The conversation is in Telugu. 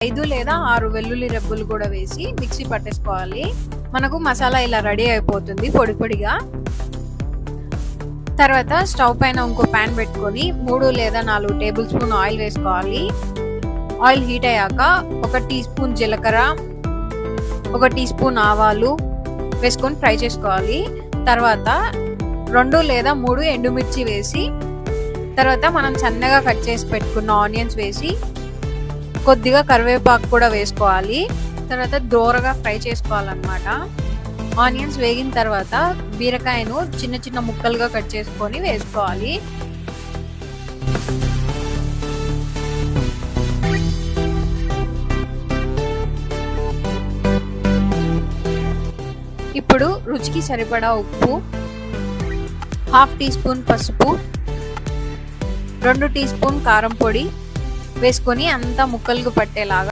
5 లేదా 6 వెల్లుల్లి రెబ్బలు కూడా వేసి మిక్సీ పట్టేసుకోవాలి. మనకు మసాలా ఇలా రెడీ అయిపోతుంది పొడి పొడిగా. తర్వాత స్టవ్ పైన ఇంకో ప్యాన్ పెట్టుకొని 3 లేదా 4 టేబుల్ స్పూన్ ఆయిల్ వేసుకోవాలి. ఆయిల్ హీట్ అయ్యాక 1 టీ స్పూన్ జీలకర్ర, 1 టీ స్పూన్ ఆవాలు వేసుకొని ఫ్రై చేసుకోవాలి. తర్వాత 2 లేదా 3 ఎండుమిర్చి వేసి, తర్వాత మనం సన్నగా కట్ చేసి పెట్టుకున్న ఆనియన్స్ వేసి, కొద్దిగా కరివేపాకు కూడా వేసుకోవాలి. తర్వాత దోరగా ఫ్రై చేసుకోవాలన్నమాట. ఆనియన్స్ వేగిన తర్వాత బీరకాయను చిన్న చిన్న ముక్కలుగా కట్ చేసుకొని వేసుకోవాలి. ఇప్పుడు రుచికి సరిపడా ఉప్పు, 1/2 టీ స్పూన్ పసుపు, 2 టీ స్పూన్ కారం పొడి వేసుకొని అంతా ముక్కలకు పట్టేలాగా